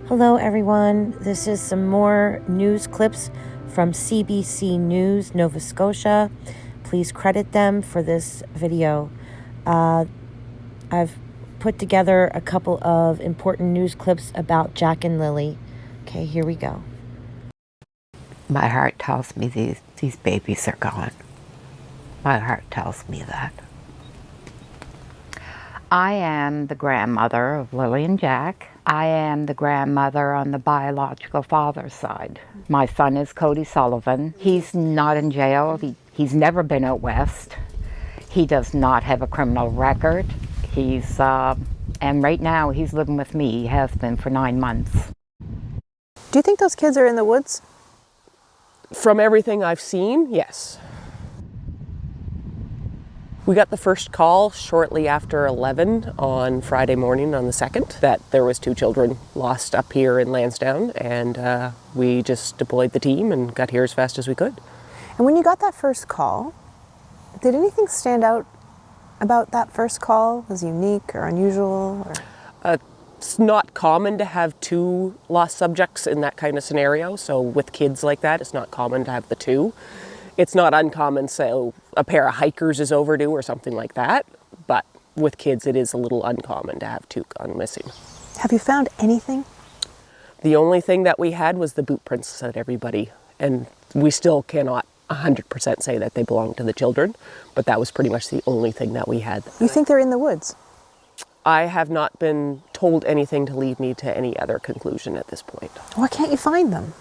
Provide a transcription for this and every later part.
Hello everyone, this is some more news clips from CBC News, Nova Scotia. Please credit them for this video. I've put together a couple of important news clips about Jack and Lily. Okay, here we go. My heart tells me these babies are gone. My heart tells me that. I am the grandmother of Lily and Jack. I am the grandmother on the biological father's side. My son is Cody Sullivan. He's not in jail. He's never been out west. He does not have a criminal record. And right now he's living with me. He has been for 9 months. Do you think those kids are in the woods? From everything I've seen, yes. We got the first call shortly after 11 on Friday morning on the 2nd that there was 2 children lost up here in Lansdowne, and we just deployed the team and got here as fast as we could. And when you got that first call, did anything stand out about that first call as unique or unusual? It's not common to have 2 lost subjects in that kind of scenario, so with kids like that, it's not common to have the 2. It's not uncommon, so a pair of hikers is overdue or something like that, but with kids it is a little uncommon to have 2 gone missing. Have you found anything? The only thing that we had was the boot prints that everybody, and we still cannot 100% say that they belong to the children, but that was pretty much the only thing that we had. You think they're in the woods? I have not been told anything to lead me to any other conclusion at this point. Why can't you find them?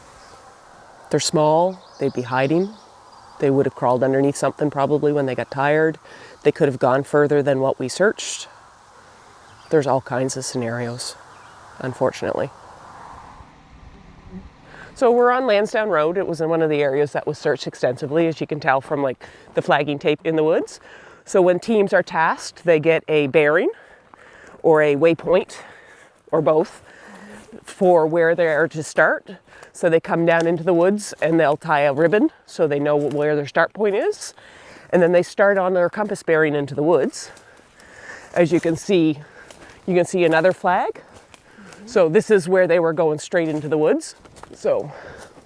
They're small, they'd be hiding. They would have crawled underneath something probably when they got tired. They could have gone further than what we searched. There's all kinds of scenarios, unfortunately. So we're on Lansdowne Road. It was in one of the areas that was searched extensively, as you can tell from like the flagging tape in the woods. So when teams are tasked, they get a bearing or a waypoint or both for where they are to start. So they come down into the woods and they'll tie a ribbon so they know where their start point is. And then they start on their compass bearing into the woods. As you can see another flag. So this is where they were going straight into the woods. So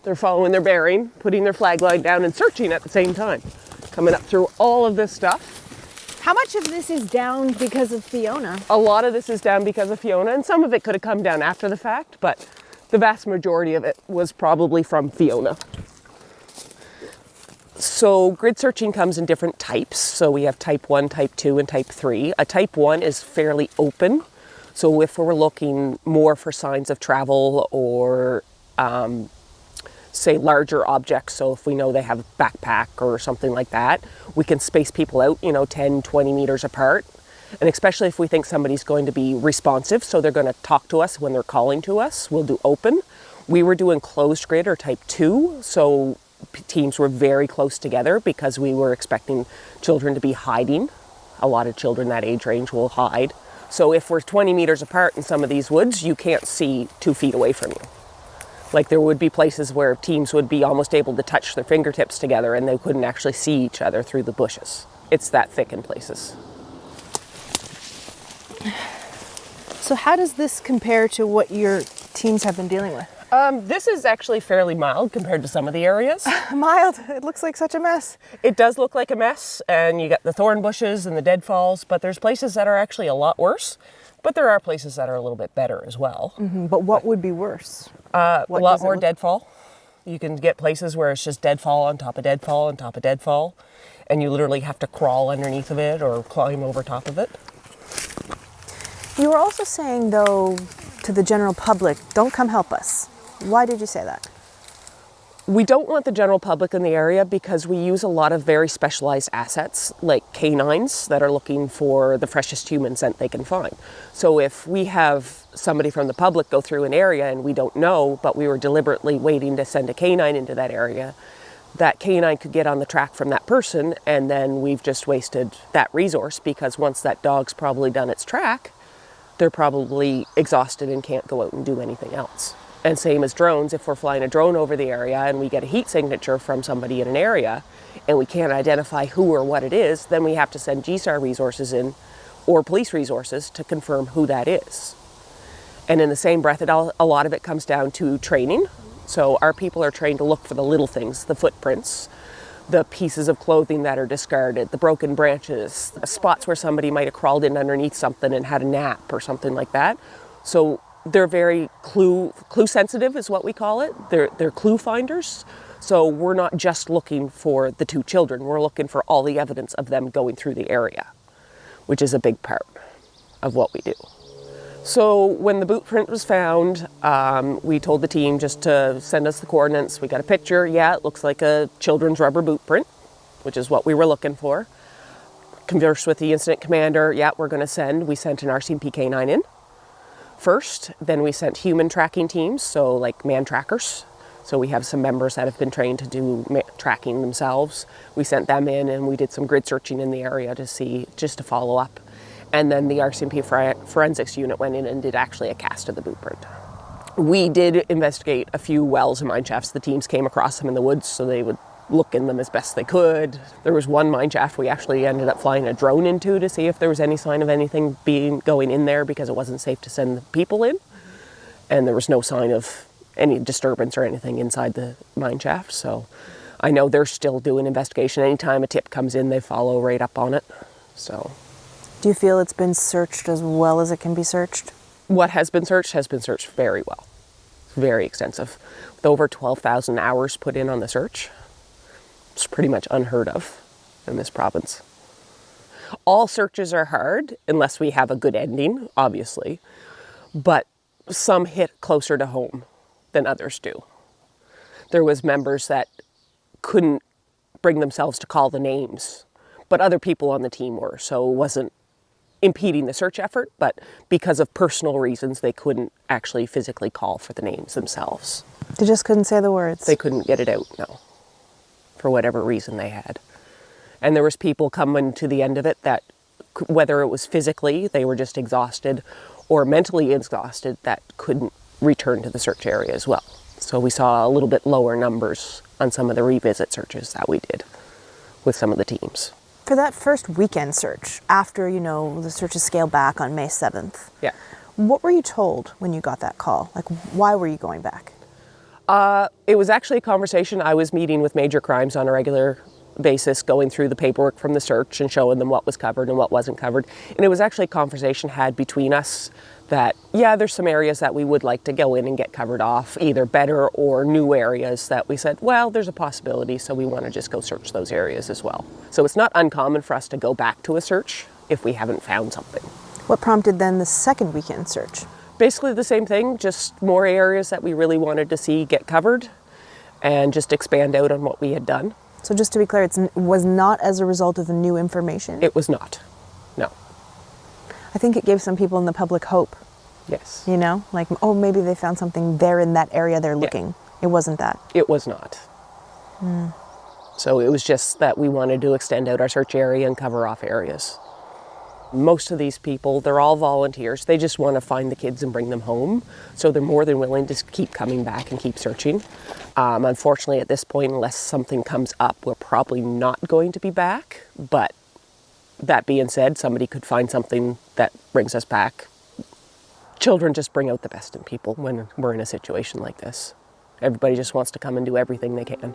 they're following their bearing, putting their flag line down and searching at the same time. Coming up through all of this stuff. How much of this is down because of Fiona? A lot of this is down because of Fiona, and some of it could have come down after the fact, but the vast majority of it was probably from Fiona. So grid searching comes in different types. So we have type 1, type 2, and type 3. A type 1 is fairly open. So if we're looking more for signs of travel or say larger objects, so if we know they have a backpack or something like that, we can space people out, 10, 20 meters apart. And especially if we think somebody's going to be responsive, so they're going to talk to us when they're calling to us, we'll do open. We were doing closed grid or type 2, so teams were very close together because we were expecting children to be hiding. A lot of children that age range will hide. So if we're 20 meters apart in some of these woods, you can't see 2 feet away from you. Like there would be places where teams would be almost able to touch their fingertips together and they couldn't actually see each other through the bushes. It's that thick in places. So how does this compare to what your teams have been dealing with? This is actually fairly mild compared to some of the areas. Mild? It looks like such a mess. It does look like a mess, and you got the thorn bushes and the deadfalls, but there's places that are actually a lot worse. But there are places that are a little bit better as well. Mm-hmm. But what would be worse? A lot more deadfall. You can get places where it's just deadfall on top of deadfall on top of deadfall, and you literally have to crawl underneath of it or climb over top of it. You were also saying, though, to the general public, don't come help us. Why did you say that? We don't want the general public in the area because we use a lot of very specialized assets like canines that are looking for the freshest human scent they can find. So if we have somebody from the public go through an area and we don't know, but we were deliberately waiting to send a canine into that area, that canine could get on the track from that person, and then we've just wasted that resource because once that dog's probably done its track, they're probably exhausted and can't go out and do anything else. And same as drones, if we're flying a drone over the area and we get a heat signature from somebody in an area and we can't identify who or what it is, then we have to send GSAR resources in or police resources to confirm who that is. And in the same breath, a lot of it comes down to training. So our people are trained to look for the little things, the footprints, the pieces of clothing that are discarded, the broken branches, the spots where somebody might have crawled in underneath something and had a nap or something like that. So they're very clue sensitive is what we call it. They're clue finders. So we're not just looking for the two children, we're looking for all the evidence of them going through the area, which is a big part of what we do. So when the boot print was found, we told the team just to send us the coordinates. We got a picture. Yeah, it looks like a children's rubber boot print, which is what we were looking for. Conversed with the incident commander. Yeah, we're going to send. We sent an RCMP K9 in first. Then we sent human tracking teams, so like man trackers. So we have some members that have been trained to do tracking themselves. We sent them in and we did some grid searching in the area to see, just to follow up. And then the RCMP forensics unit went in and did actually a cast of the boot print. We did investigate a few wells and mine shafts. The teams came across them in the woods, so they would look in them as best they could. There was one mine shaft we actually ended up flying a drone into to see if there was any sign of anything going in there, because it wasn't safe to send people in. And there was no sign of any disturbance or anything inside the mine shaft. So I know they're still doing investigation. Anytime a tip comes in, they follow right up on it. So. Do you feel it's been searched as well as it can be searched? What has been searched very well. Very extensive. With over 12,000 hours put in on the search. It's pretty much unheard of in this province. All searches are hard unless we have a good ending, obviously, but some hit closer to home than others do. There was members that couldn't bring themselves to call the names, but other people on the team were, so it wasn't impeding the search effort, but because of personal reasons, they couldn't actually physically call for the names themselves. They just couldn't say the words? They couldn't get it out, no, for whatever reason they had. And there was people coming to the end of it that, whether it was physically, they were just exhausted, or mentally exhausted, that couldn't return to the search area as well. So we saw a little bit lower numbers on some of the revisit searches that we did with some of the teams. For that first weekend search, after, the searches scaled back on May 7th, yeah, what were you told when you got that call? Like, why were you going back? It was actually a conversation. I was meeting with major crimes on a regular basis, going through the paperwork from the search and showing them what was covered and what wasn't covered. And it was actually a conversation had between us that, yeah, there's some areas that we would like to go in and get covered off, either better or new areas that we said, well, there's a possibility, so we want to just go search those areas as well. So it's not uncommon for us to go back to a search if we haven't found something. What prompted then the second weekend search? Basically the same thing, just more areas that we really wanted to see get covered and just expand out on what we had done. So just to be clear, it was not as a result of the new information? It was not, no. I think it gave some people in the public hope. Yes. Like, oh, maybe they found something there in that area they're looking. Yeah. It wasn't that. It was not. So it was just that we wanted to extend out our search area and cover off areas. Most of these people, they're all volunteers. They just want to find the kids and bring them home. So they're more than willing to keep coming back and keep searching. Unfortunately, at this point, unless something comes up, we're probably not going to be back. But that being said, somebody could find something that brings us back. Children just bring out the best in people when we're in a situation like this. Everybody just wants to come and do everything they can.